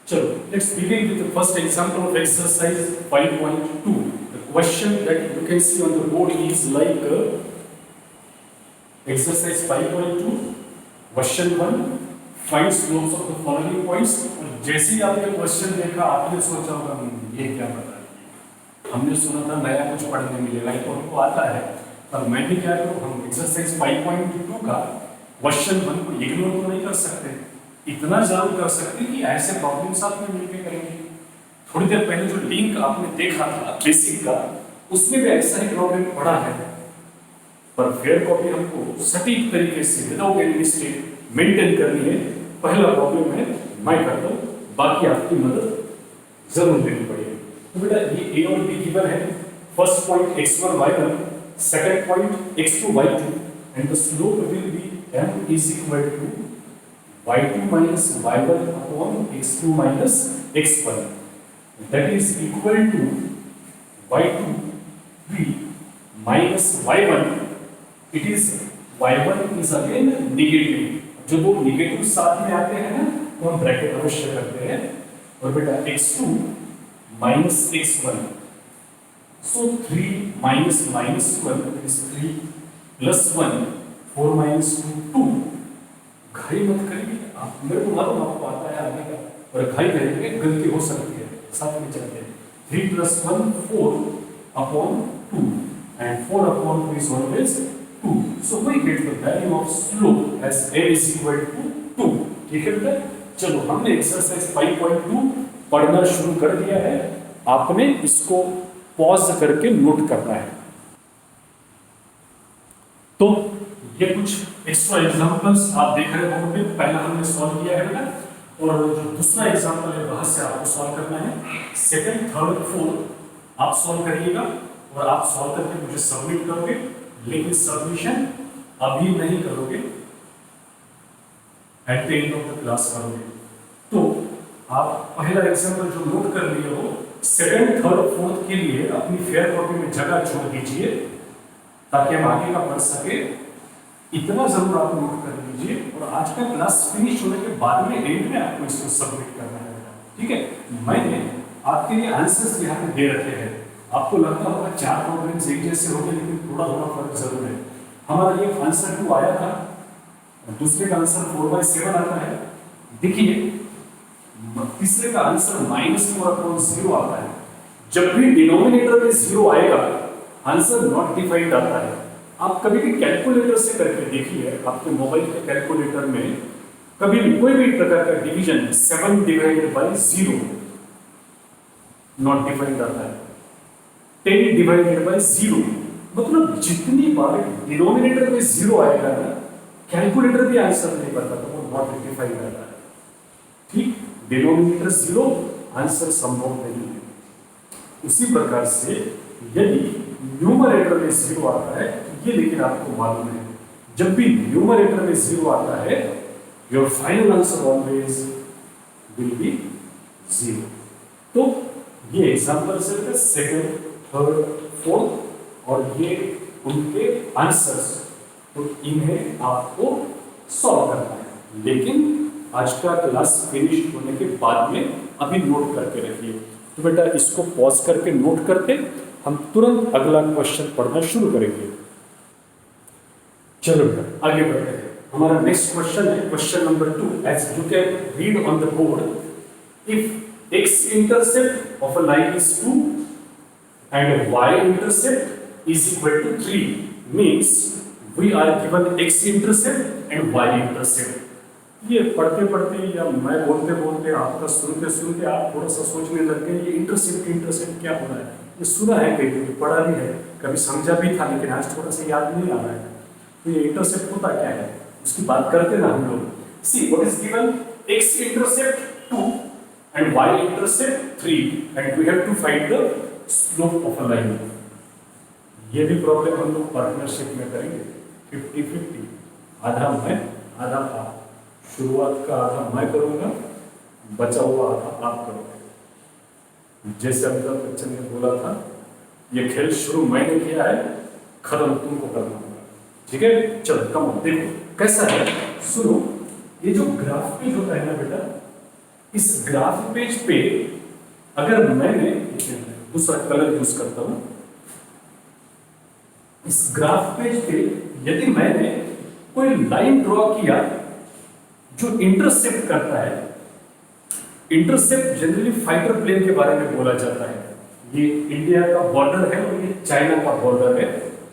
चलो, let's begin with the first example of exercise 5.2. The question that you can see on the board is like exercise 5.2, question 1, find slopes of the following points. और जैसे ही आपने question देखा आपने सोचा होगा ये क्या बता रही है, हमने सुना था नया कुछ पढ़ने मिलेगा, ये तो हमको आता है, पर मैंने क्या करूँ, हम एक्सरसाइज 5.2 का क्वेश्चन 1 को इग्नोर तो नहीं कर सकते, इतना जरूर कर सकते कि ऐसे प्रॉब्लम्स आप में मिलकर करेंगे। थोड़ी देर पहले जो लिंक आपने देखा था बेसिक का, उसमें भी ऐसा ही प्रॉब्लम पड़ा है, पर फेयर कॉपी हमको सटीक तरीके से विदाउट एनी मिस्टेक मेंटेन करनी है। पहला प्रॉब्लम है मैं करता हूँ, बाकी आपकी मदद जरूर लेनी पड़ेगी। तो बेटा ये ए और बी गिवन है, first point x1 y1, second point x2 y2, and the slope will be m is equal to y2 minus y1 upon x2 minus x1, that is equal to y2 b minus y1. It is y1 is again negative, जो दो negative साथ में आते हैं ना तो हम bracket अवश्य करते हैं। और बेटा x2 minus x1, so 3 minus minus 1 is 3 plus 1, 4 minus 2 2। घाई मत करिए, आप मेरे को मालूम आपको आता है आगे का, और घाई करेंगे गलती हो सकती है, साथ में चलते हैं। 3 plus 1 4 upon 2 and 4 upon 2 is always 2, so we get the value of slope as m is equal to 2। ठीक है बेटा, चलो हमने एक्सरसाइज 5.2 पढ़ना शुरू कर दिया है, आपने इसको पॉज करके नोट करना है। तो ये कुछ एक्स्ट्रा एग्जांपल्स आप देख रहे होंगे, पहला हमने सॉल्व किया है बेटा, और जो दूसरा एग्जांपल है वहां से आपको सॉल्व करना है। सेकंड, थर्ड, फोर्थ आप सॉल्व करिएगा और आप सॉल्व करके मुझे सबमिट करोगे, लेकिन सबमिशन अभी नहीं करोगे, at the end of the class करोगे। तो आप पहला एग्जांपल जो नोट कर लिए हो, सेकंड, थर्ड, फोर्थ के लिए अपनी फेयर कॉपी में जगह छोड़ दीजिए ताकि हम आगे का पढ़ सके। इतना जरूर आप नोट कर लीजिए, और आज का क्लास फिनिश होने के बाद में एंड में आपको इसको सबमिट करना है। ठीक है, मैंने आपके लिए आंसर्स यहाँ पे दे रखे हैं। आपको लगता होगा 4 प्रॉब्लम्स एक जैसे हो गए, लेकिन थोड़ा थोड़ा फर्क जरूर है। हमारा ये आंसर 2 आया था, दूसरे का आंसर 4/7 आता है। देखिए तीसरे का आंसर -4/0 आता है। जब भी डिनोमिनेटर में 0 आएगा आंसर नॉट डिफाइंड आता है। आप कभी भी कैलकुलेटर से करके देखिए, आपके मोबाइल के कैलकुलेटर में कभी भी कोई भी प्रकार का डिवीजन 7/0 नॉट डिफाइंड आता है, 10/0, मतलब जितनी बार डिनोमिनेटर में 0 आएगा ना, कैलकुलेटर भी आंसर नहीं करता, तो वो नॉट डिफाइंड आता है। ठीक, डिनोमिनेटर 0 आंसर संभव नहीं है। उसी प्रकार से यदि न्यूमरेटर में 0 आता है, ये लेकिन आपको मालूम है, जब भी न्यूमरेटर में 0 आता है your final answer always will be 0। तो ये एग्जांपल से सेकंड, थर्ड, फोर्थ और ये उनके आंसर्स, तो इन्हें आपको सॉल्व करना है, लेकिन आज का क्लास फिनिश होने के बाद में अभी नोट करके रखिए। तो बेटा इसको पॉज करके नोट करके हम तुरंत अगला क्वेश्चन पढ़ना शुरू करेंगे। चलो बेटा आगे बढ़ते हैं। हमारा नेक्स्ट क्वेश्चन है question number 2। As you can read on the board, if x intercept of a line is 2 and y intercept is equal to 3, means we are given x intercept and y intercept। ये पढ़ते पढ़ते या मैं बोलते बोलते आपका सुनते सुनते आप थोड़ा सा सोचने लग गए ये इंटरसेप्ट क्या हो रहा है। ये सुना है कहीं कभी, पढ़ा भी है, कभी समझा भी था, लेकिन आज थोड़ा सा याद नहीं आ रहा है। तो ये इंटरसेप्ट होता क्या है उसकी बात करते ना हम लोग। See what is given, x intercept 2 and y intercept 3 and we have to find the slope of a line। ये भी प्रॉब्लम हम लोग पार्टनरशिप में करेंगे 50-50, आधा मैं आधा आप। शुरुआत का आधा मैं करूंगा, बचा हुआ आधा आप करोगे। जैसे अमिताभ बच्चन ने बोला था, ये खेल शुरू मैंने किया है, खत्म तुमको करना होगा। ठीक है, चलो कम देखो कैसा है, सुनो। ये जो ग्राफ पे होता है ना बेटा, इस ग्राफ पेज पे अगर मैंने दूसरा कलर यूज करता हूं, इस ग्राफ पेज पे यदि मैंने कोई लाइन ड्रॉ किया जो इंटरसेप्ट करता है, इंटरसेप्ट जनरली फाइटर प्लेन के बारे में बोला जाता है। ये इंडिया का बॉर्डर है और ये चाइना का बॉर्डर है,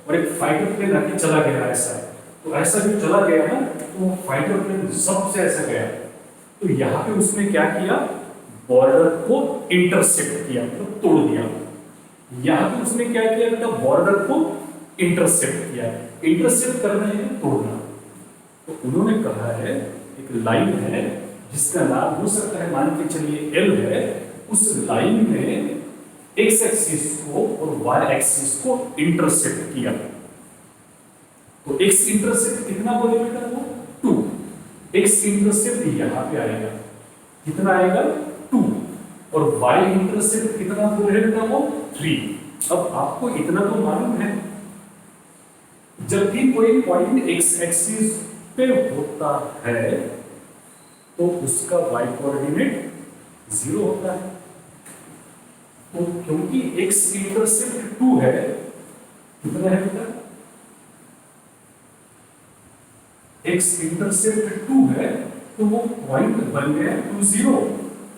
और एक फाइटर प्लेन आके चला गया ऐसा है, तो ऐसा जो चला गया ना, तो वो फाइटर प्लेन सबसे ऐसा गया, तो यहाँ पे उसने क्या किया, बॉर्डर को इंटरसेप्ट किया, मतलब तोड़ दिया। यहाँ पे उसने क्या किया बेटा, बॉर्डर को इंटरसेप्ट किया। इंटरसेप्ट करना है तोड़ना। तो उन्होंने कहा है एक लाइन है जिसका नाम हो सकता है, मान के चलिए एल है, उस लाइन में एक्स एक्सिस को और वाई एक्सिस को इंटरसेप्ट किया। तो एक्स इंटरसेप्ट कितना बोले बेटा, वो 2। एक्स इंटरसेप्ट यहां पे आएगा, कितना आएगा 2, और वाई इंटरसेप्ट कितना बोले बेटा, वो 3। अब आपको इतना तो मालूम है, जब भी कोई पॉइंट एक्स एक्सिस पे होता है तो उसका वाई कोऑर्डिनेट 0 होता है। तो क्योंकि x इंटरसेप्ट 2 है, कितना है बेटा, x इंटरसेप्ट 2 है, तो वो पॉइंट बन गया 20।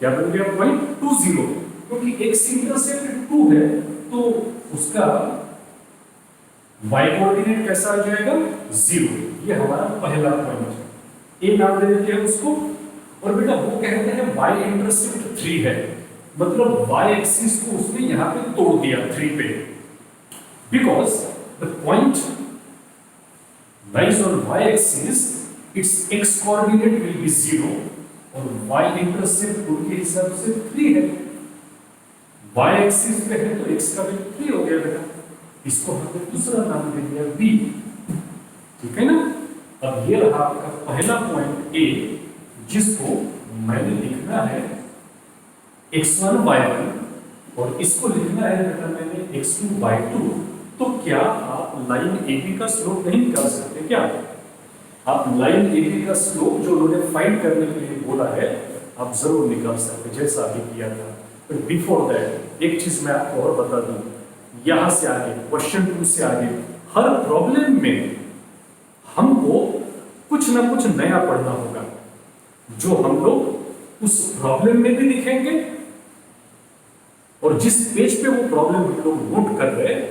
क्या बन गया, पॉइंट 20। क्योंकि x इंटरसेप्ट 2 है तो उसका y कोऑर्डिनेट कैसा आ जाएगा, 0। ये हमारा पहला पॉइंट है, ए नाम दे देते हैं उसको। और बेटा वो कहते हैं y इंटरसेप्ट 3 है, मतलब y एक्सिस को उसने यहां पे तोड़ दिया 3 पे, because the point lies on y axis, it's x coordinate will be 0 और y इंटरसेप्ट उनके हिसाब से 3 है। y एक्सिस पे है तो x का वैल्यू 3 हो गया बेटा, इसको हमने दूसरा नाम दे दिया b, ठीक है ना। अब ये रहा आपका पहला पॉइंट a, जिसको मैंने लिखना है x1 y1 और इसको लिखना है बेटा मैंने x2 y2। तो क्या आप लाइन AB का स्लोप नहीं निकाल सकते क्या? आप लाइन AB का स्लोप जो उन्होंने फाइंड करने के लिए बोला है, आप जरूर निकाल सकते, जैसा अभी किया था। पर बिफोर दैट एक चीज मैं आपको और बता दूं, यहां से आगे क्वेश्चन 2 से आगे हर प्रॉब्लम में हमको कुछ ना कुछ नया पढ़ना होगा, जो हम लोग उस प्रॉब्लम में भी लिखेंगे और जिस पेज पे वो प्रॉब्लम हम लोग नोट कर रहे हैं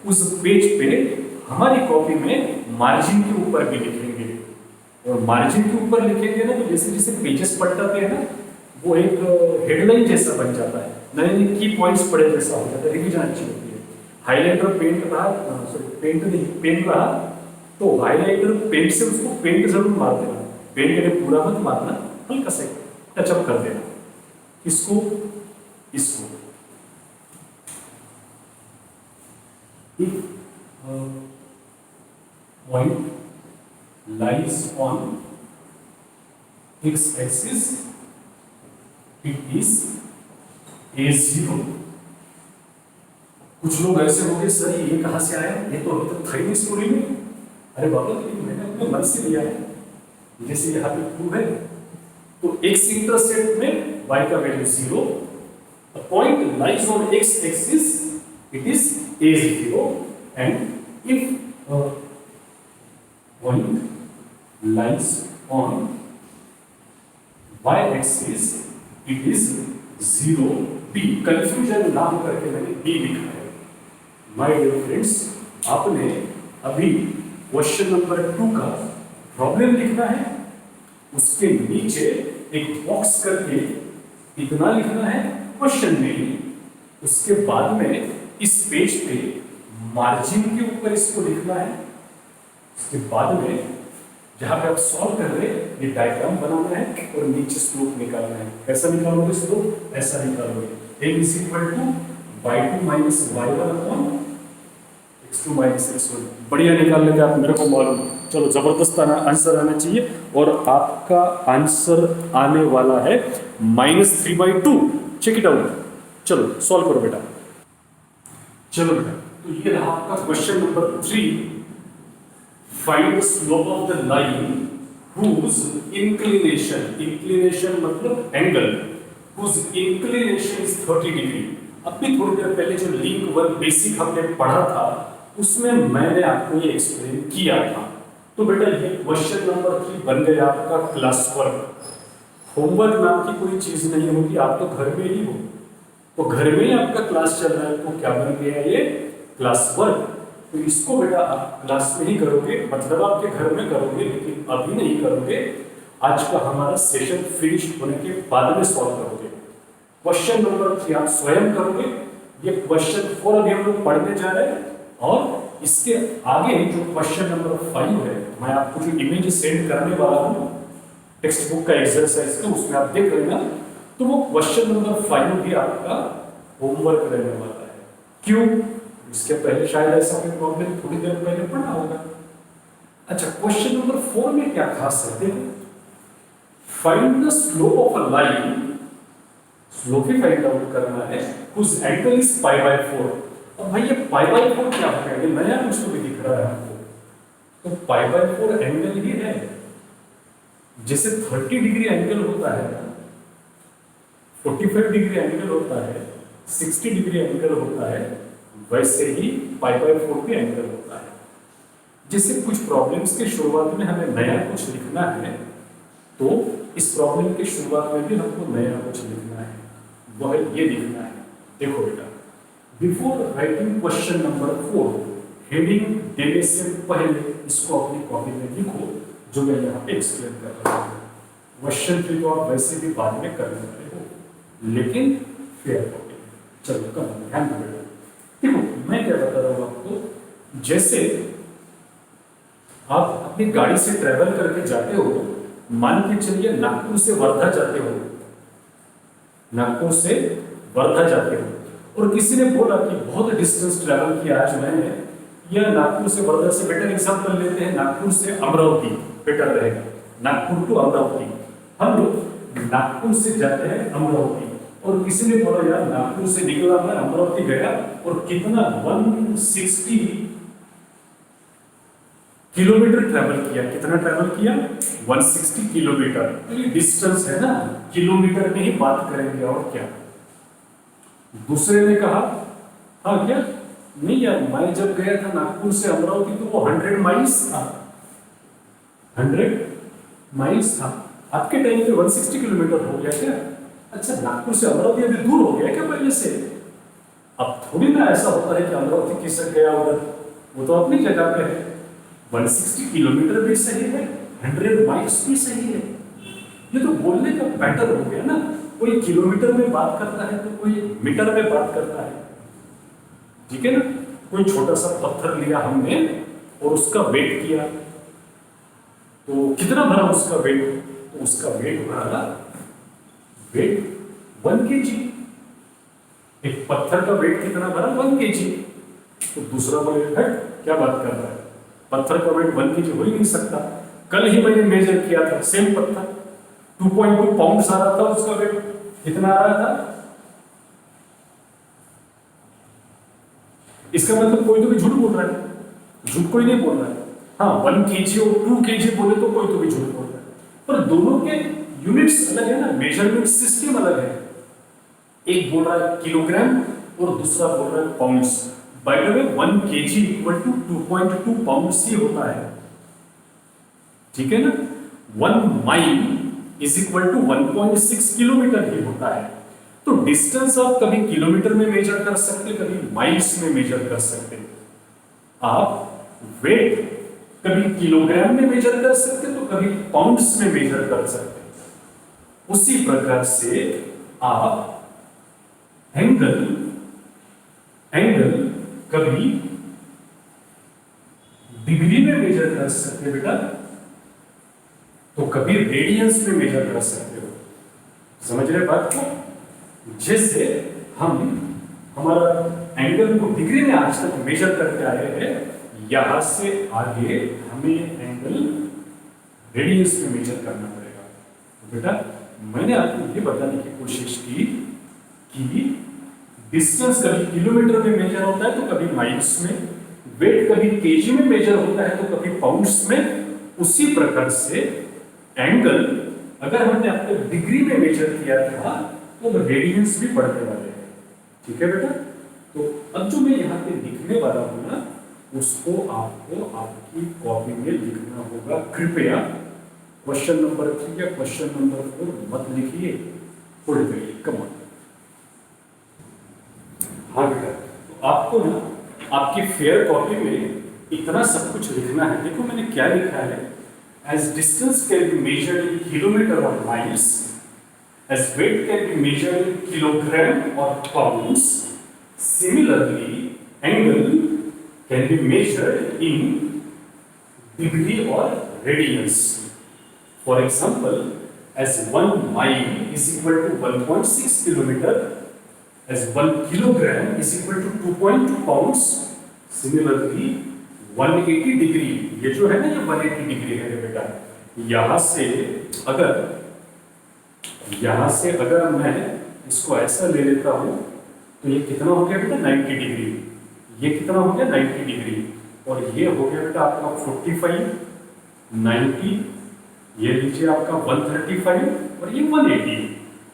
उस पेज पे हमारी कॉपी में मार्जिन के ऊपर भी लिखेंगे। और मार्जिन के ऊपर लिखेंगे ना, तो जैसे जैसे पेजेस पलटाते हैं ना, वो एक हेडलाइन जैसा बन जाता है, नए नए की पॉइंट्स पढ़े जैसा हो जाता है, रिवीजन अच्छी होती है। हाईलाइटर पेंट रहा, सॉरी पेंट नहीं, पेन रहा, तो हाईलाइटर पेंट से उसको पेंट जरूर मार देना, पेंट ने पूरा मत मारना, हल्का सा टचअप कर देना, इसको इसको। Point lies on x axis, it is a0। कुछ लोग ऐसे होंगे, सर ये कहां से आया, ये तो अभी तक था ही नहीं स्टोरी में। अरे बाबा मैंने अपने मन से लिया है, जैसे यहाँ पे 2 है तो x इंटरसेप्ट में y का value 0, the point lies on x axis, it is a0, and if point lies on y axis, it is 0b। Confusion ना हो करके मैंने b लिखा है। माय डियर फ्रेंड्स, आपने अभी क्वेश्चन नंबर 2 का प्रॉब्लम लिखना है, उसके नीचे एक बॉक्स करके इतना लिखना है क्वेश्चन में, उसके बाद में इस पेज पे मार्जिन के ऊपर इसको लिखना है, उसके बाद में जहां पे आप सॉल्व कर रहे हैं ये डायग्राम बनाना है और नीचे स्लोप निकालना है। कैसा निकालोगे स्लोप, ऐसा निकालोगे, m is equal to y2 minus y1 upon x2 minus x1। बढ़िया निकाल लेते आप, मेरे को मालूम। चलो जबरदस्त आंसर आना चाहिए, और आपका आंसर आने वाला है -3/2। चेक इट आउट, चलो सॉल्व करो बेटा। चलो बेटा, तो ये रहा आपका question number 3। Find the slope of the line whose inclination, inclination मतलब angle, whose inclination is 30 degree. अभी थोड़ी देर पहले जो लिंक वर्क बेसिक हमने पढ़ा था उसमें मैंने आपको ये एक्सप्लेन किया था। तो बेटा ये क्वेश्चन नंबर 3 बन गया आपका क्लास वर्क। होमवर्क नाम की कोई चीज नहीं होगी, आप तो घर में ही हो, तो घर में ही आपका क्लास चल रहा है, तो क्या बन गया ये क्लास वर्क। तो इसको बेटा आप क्लास में ही करोगे, मतलब आपके घर में करोगे, लेकिन अभी नहीं करोगे। आज का हमारा सेशन फिनिश होने के बाद में सॉल्व करोगे। क्वेश्चन नंबर 3 आप स्वयं करोगे। ये क्वेश्चन 4 अभी हम लोग पढ़ने जा रहे हैं, और इसके आगे जो क्वेश्चन नंबर 5 है, मैं आपको जो इमेज सेंड करने वाला हूँ टेक्स्ट बुक का एक्सरसाइज का, उसमें आप देख लेना। तो वो क्वेश्चन नंबर 5 भी आपका होमवर्क रहने वाला है। क्यों? इसके पहले शायद ऐसा कोई प्रॉब्लम थोड़ी देर पहले पढ़ा होगा। अच्छा, क्वेश्चन नंबर 4 में क्या खास है देखो, find the slope of a line, slope he find out करना है, whose angle is π/4। अब भाई ये π/4 क्या होगा, ये नया कुछ तो भी दिख रहा है आपको। तो π/4 एंगल ही है। जैसे 30 डिग्री एंगल होता है, 45 डिग्री एंगल होता है, 60 डिग्री एंगल होता है, वैसे ही π/4 भी एंगल होता है। जैसे कुछ प्रॉब्लम्स के शुरुआत में हमें नया कुछ लिखना है, तो इस प्रॉब्लम के शुरुआत में भी हमको नया कुछ लिखना है, वह ये लिखना है। देखो बेटा, before writing question number 4, heading देने से पहले इसको अपनी कॉपी में लिखो, जो मैं यहाँ पे एक्सप्लेन कर रहा हूँ। क्वेश्चन 3 तो आप वैसे भी बाद में करने वाले हो, लेकिन फेयर कॉपी। चलो कम ध्यान दो। देखो मैं क्या बता रहा हूँ आपको, जैसे आप अपनी गाड़ी से ट्रेवल करके जाते हो, मान के चलिए नागपुर से वर्धा जाते हो, नागपुर से वर्धा जाते हो, और किसी ने बोला कि बहुत डिस्टेंस ट्रेवल किया आज मैंने, या नागपुर से वर्धा से बेटर एग्जांपल लेते हैं, नागपुर से अमरावती बेटर रहेगा, नागपुर टू अमरावती। हम लोग नागपुर से जाते हैं अमरावती, और किसी ने बोला यार नागपुर से निकला मैं अमरावती गया, और कितना 160 किलोमीटर ट्रैवल किया। कितना ट्रैवल किया? 160 किलोमीटर। तो ये डिस्टेंस है ना, किलोमीटर में ही बात करेंगे, और क्या। दूसरे ने कहा हाँ क्या नहीं यार, मैं जब गया था नागपुर से अमरावती तो वो 100 माइल्स था, 100 माइल्स था। आपके टाइम पे 160 किलोमीटर हो गया क्या? अच्छा, नागपुर से अमरावती अभी दूर हो गया क्या पहले से? अब थोड़ी ना ऐसा होता है कि अमरावती किसक गया उधर, वो तो अपनी जगह पे है। 160 किलोमीटर भी सही है, 100 माइल्स भी सही है। ये तो बोलने का पैटर्न हो गया ना, कोई किलोमीटर में बात करता है तो कोई मीटर में बात करता है, ठीक है ना। कोई छोटा सा पत्थर लिया हमने और उसका वेट किया, तो कितना भरा उसका वेट? तो उसका वेट भरा, वेट 1 kg। एक पत्थर का वेट कितना भरा? 1 kg। तो दूसरा बोले क्या बात कर रहा है, पत्थर का वेट 1 kg हो ही नहीं सकता। कल ही मैंने मेजर किया था, सेम पत्थर 2.2 पाउंड आ रहा था, उसका वेट कितना आ रहा था? इसका मतलब कोई तो भी झूठ बोल रहा है, झूठ कोई नहीं बोल रहा है। हाँ, 1 kg और 2 kg बोले तो कोई तो भी झूठ बोल रहा है, पर दोनों के यूनिट्स अलग है ना, मेजरमेंट सिस्टम अलग है। एक बोल रहा है किलोग्राम और दूसरा बोल रहा है pounds. By the way 1 kg equal to 2.2 pounds ही होता है, ठीक है ना। 1 mile is equal to 1.6 kilometre ही होता है। तो डिस्टेंस आप कभी किलोमीटर में मेजर कर सकते, कभी माइल्स में मेजर कर सकते। आप वेट कभी किलोग्राम में मेजर कर सकते, तो कभी पाउंड्स में मेजर कर सकते। उसी प्रकार से आप एंगल कभी डिग्री में मेजर कर सकते बेटा, तो कभी रेडियंस में मेजर कर सकते हो। समझ रहे बात को? जैसे हम हमारा एंगल को डिग्री में आज तक मेजर करके आए हैं, यहां से आगे हमें एंगल रेडियंस में मेजर करना पड़ेगा। तो बेटा मैंने आपको ये बताने की कोशिश की कि डिस्टेंस कभी किलोमीटर में मेजर होता है तो कभी माइल्स में, वेट कभी केजी में मेजर होता है तो कभी पाउंड्स में। उसी प्रकार से एंगल अगर हमने आपको डिग्री में मेजर किया था तो अब रेडियंस भी पढ़ने वाले हैं, ठीक है बेटा। तो अब जो मैं यहाँ पे लिखने वाला हूँ ना, उसको आपको आपकी कॉपी में लिखना होगा। कृपया क्वेश्चन नंबर 3 या क्वेश्चन नंबर 4 मत लिखिए, पढ़ करिए, कम ऑन। हाँ बेटा, तो आपको ना आपकी फेयर कॉपी में इतना सब कुछ लिखना है। देखो मैंने क्या लिखा है, as distance can be measured in kilometre और miles, as weight can be measured in kilogram और pounds, similarly angle can be measured in degree और radians. For example, as 1 mile is equal to 1.6 kilometer, as 1 kilogram is equal to 2.2 pounds. Similarly, 180 degree, ये जो है ना, ये 180 degree है बेटा। यहां से अगर मैं इसको ऐसा ले लेता हूं तो ये कितना हो गया बेटा, 90 डिग्री। ये कितना हो गया, 90 डिग्री। और ये हो गया बेटा आपका 45, 90, ये लीजिए आपका 135 और ये 180।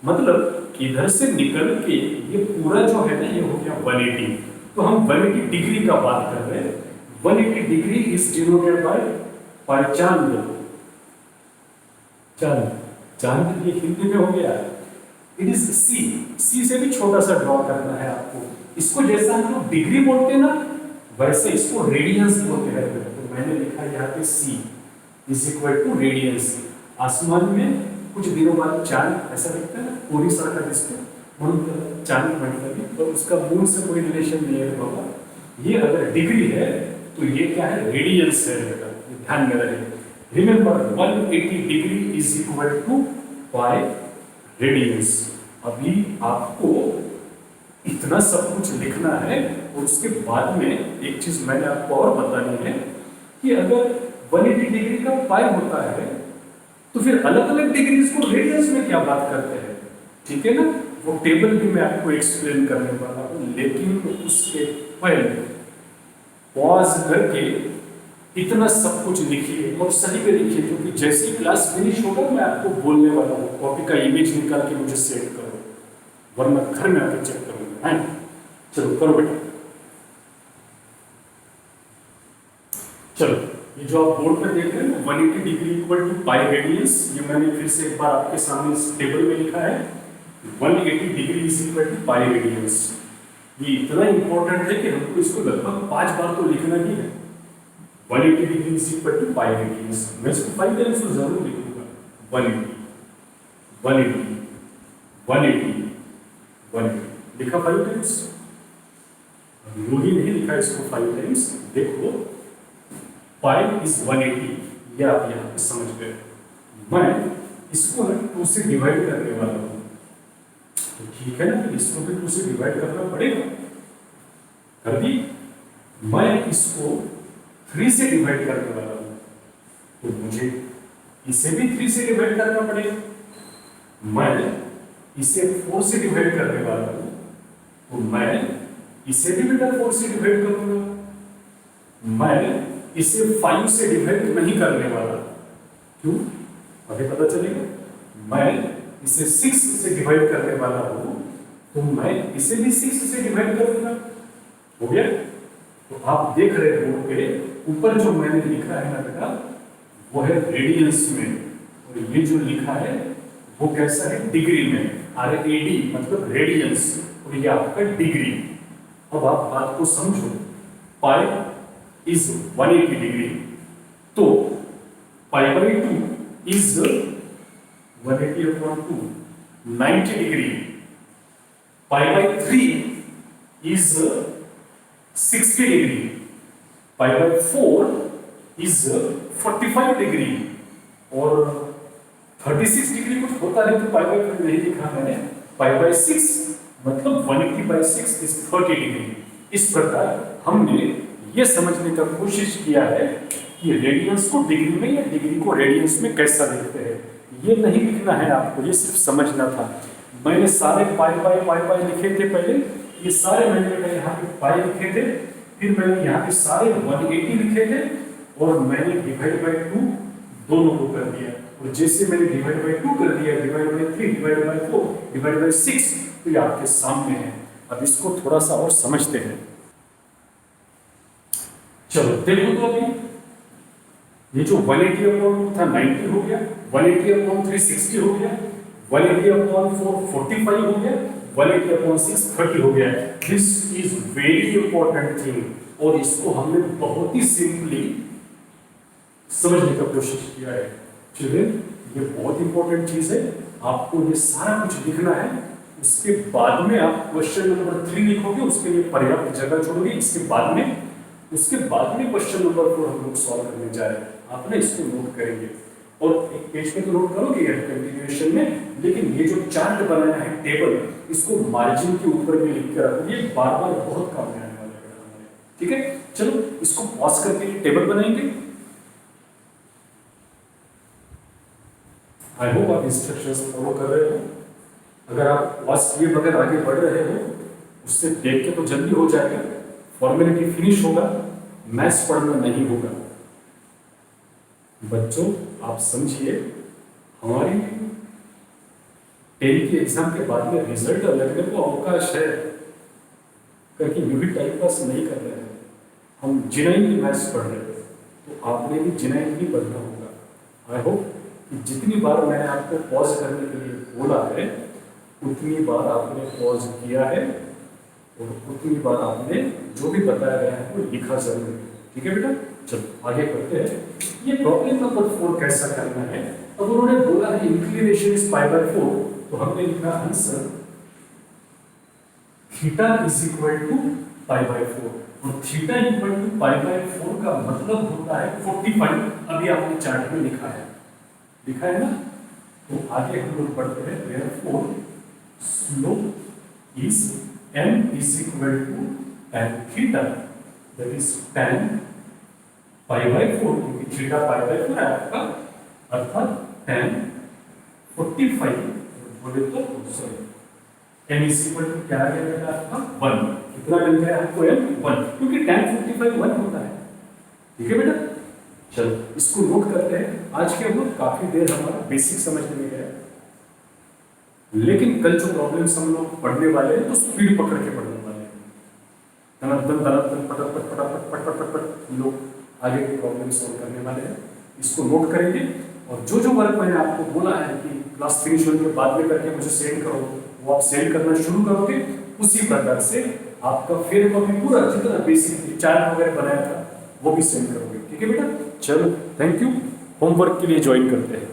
मतलब इधर से निकल के ये पूरा जो है ना, ये हो गया 180। तो हम 180 डिग्री का बात कर रहे हैं। 180 डिग्री इज डिनोटेड बाय चांद। चांद ये हिंदी में हो गया, इट इज सी से भी छोटा सा ड्रॉ करना है आपको। इसको जैसा हम लोग डिग्री बोलते हैं ना, वैसे इसको रेडियंस बोलते हैं। तो मैंने लिखा यहाँ पे सी इज इक्वल टू रेडियंस। आसमान में कुछ दिनों बाद चांद ऐसा दिखता है ना, पूरी सरकत इसको चांद मतलब, तो उसका मून से कोई रिलेशन नहीं है बाबा। ये अगर डिग्री है तो ये क्या है, रेडियंस है बेटा, ध्यान में रहे। Remember 180 degree is equal to pi radians. अभी आपको इतना सब कुछ लिखना है और उसके बाद में एक चीज मैंने आपको और बतानी है कि अगर 180 डिग्री का पाई होता है तो फिर अलग अलग डिग्रीज को रेडियंस में क्या बात करते हैं, ठीक है ना। वो टेबल भी मैं आपको एक्सप्लेन करने वाला हूं, लेकिन उसके पहले पॉज करके इतना सब कुछ लिखिए और सही में लिखिए, क्योंकि जैसे ही क्लास फिनिश होगा मैं आपको बोलने वाला हूँ। कॉपी का इमेज निकाल के मुझे सेंड करो, वरना घर में आके चेक करूंगा, है। चलो करो बेटा। चलो, ये जो आप बोर्ड पे देख रहे हैं 180 degree equal to pi radians, ये मैंने फिर से एक बार आपके सामने इस टेबल में लिखा है। 180 degree is equal to pi radians. ये इतना इंपॉर्टेंट है कि हमको इसको लगभग 5 बार तो लिखना ही है। 180 degree is equal to pi radians. मैं इसको 5 टाइम्स तो जरूर लिखूंगा। 180 180 180 180 लिखा 5 टाइम्स। यूं ही नहीं लिखा इसको 5 टाइम्स। देखो, पाई इज 180, ये आप यहाँ पे समझ गए। मैं इसको ना 2 से डिवाइड करने वाला हूँ, तो ठीक है ना, फिर इसको भी 2 से डिवाइड करना पड़ेगा। कर दी। मैं इसको 3 से डिवाइड करने वाला हूँ, तो मुझे इसे भी 3 से डिवाइड करना पड़ेगा। मैं इसे 4 से डिवाइड करने वाला हूँ, तो मैं इसे भी बेटा 4 से डिवाइड करूंगा। मैं इसे 5 से डिवाइड नहीं करने वाला। क्यों? अभी पता चलेगा। मैं इसे 6 से डिवाइड करने वाला हूं, तो मैं इसे भी 6 से डिवाइड करूंगा। हो गया? तो आप देख रहे हो कि ऊपर जो मैंने लिखा है ना बेटा, वो है रेडियंस में, और ये जो लिखा है वो कैसा है, डिग्री में। RAD मतलब रेडियंस, और ये आपका डिग्री। अब आप बात को समझो। पाई इज 180 डिग्री, तो pi by 2 is 180 upon 2 90 degree. Pi by 3 is 60 degree. Pi by 4 is 45 degree. और 36 डिग्री कुछ होता नहीं तो पाई बाई 3 नहीं लिखा मैंने। पाई बाई 6 मतलब 180 बाई 6 इज 30 डिग्री। इस प्रकार हमने ये समझने का कोशिश किया है कि रेडियंस को डिग्री में या डिग्री को रेडियंस में कैसा लिखते हैं। ये नहीं लिखना है आपको, ये सिर्फ समझना था। मैंने सारे पाई लिखे थे पहले, ये सारे मैंने यहाँ पे पाई लिखे थे, फिर मैंने यहाँ पे सारे 180 लिखे थे, और मैंने डिवाइड बाई 2 दोनों को कर दिया। और जैसे मैंने डिवाइड बाई 2 कर दिया, divide by 3, divide by 4, divide by 6, तो ये आपके सामने है। अब इसको थोड़ा सा और समझते हैं। चलो देखो तो अभी ये जो 180 अपॉन 2 था 90 हो गया, 180 अपॉन 3 60 हो गया, 180 अपॉन 4 45 हो गया, 180 अपॉन 6 30 हो गया। This is very important thing, और इसको हमने बहुत ही सिंपली समझने का कोशिश किया है। चिल्ड्रन, ये बहुत इंपॉर्टेंट चीज है, आपको ये सारा कुछ लिखना है। उसके बाद में आप क्वेश्चन नंबर 3 लिखोगे, उसके लिए पर्याप्त जगह छोड़ोगे। उसके बाद में क्वेश्चन नंबर 4 हम लोग सॉल्व करने जा रहे हैं। आप ना इसको नोट करेंगे और एक पेज पे तो नोट करोगे यार कंटिन्यूएशन में, लेकिन ये जो चार्ट बनाया है टेबल, इसको मार्जिन के ऊपर भी लिख के रखो, ये बार बार बहुत काम में आने वाला है हमारे। ठीक है, चलो इसको पॉज करके टेबल बनाएंगे। आई होप आप इंस्ट्रक्शंस फॉलो कर रहे हो। अगर आप पॉज किए बगैर आगे बढ़ रहे हो, उससे देख के तो जल्दी हो जाएगा, फॉर्मेलिटी फिनिश होगा, मैथ्स पढ़ना नहीं होगा। बच्चों आप समझिए, हमारी 10th के एग्जाम के बाद में रिजल्ट लगने को अवकाश है, करके यू भी टाइम पास नहीं कर रहे हैं। हम जेन्युइनली मैथ्स पढ़ रहे हैं, तो आपने भी जेन्युइनली पढ़ना होगा। आई होप कि जितनी बार मैंने आपको पॉज करने के लिए बोला है, उतनी बार आपने पॉज किया है और उतनी बार आपने जो भी बताया गया है वो लिखा जरूर है। ठीक है बेटा, चलो आगे बढ़ते हैं। ये प्रॉब्लम नंबर 4 कैसा करना है। अब उन्होंने बोला है इंक्लिनेशन इज π/4, तो हमने लिखा answer theta is equal to π/4, और थीटा इक्वल टू π/4 का मतलब होता है 45। अभी आपने चार्ट में लिखा है ना। तो आगे हम लोग पढ़ते हैं, therefore slope is m is equal to tan theta, that is tan π/4, क्योंकि थीटा π/4 है आपका, अर्थात tan 45 बोले तो sorry m is equal to क्या आ गया बेटा आपका 1। कितना मिल गया आपको m 1, क्योंकि tan 45 1 होता है। ठीक है बेटा, चलो इसको नोट करते हैं। आज के हम लोग काफी देर हमारा बेसिक समझने में गया, लेकिन कल जो प्रॉब्लम्स हम लोग पढ़ने वाले हैं तो स्पीड पकड़ के पढ़ने वाले हैं। पट लोग आगे के प्रॉब्लम सॉल्व करने वाले हैं। इसको नोट करेंगे, और जो जो वर्क मैंने आपको बोला है कि क्लास फिनिश होने के बाद में करके मुझे सेंड करो, वो आप सेंड करना शुरू करोगे। उसी प्रकार से आपका फिर कॉपी पूरा जितना बेसिक चार्ट वगैरह बनाया था वो भी सेंड करोगे। ठीक है बेटा, चलो थैंक यू। होमवर्क के लिए ज्वाइन करते हैं।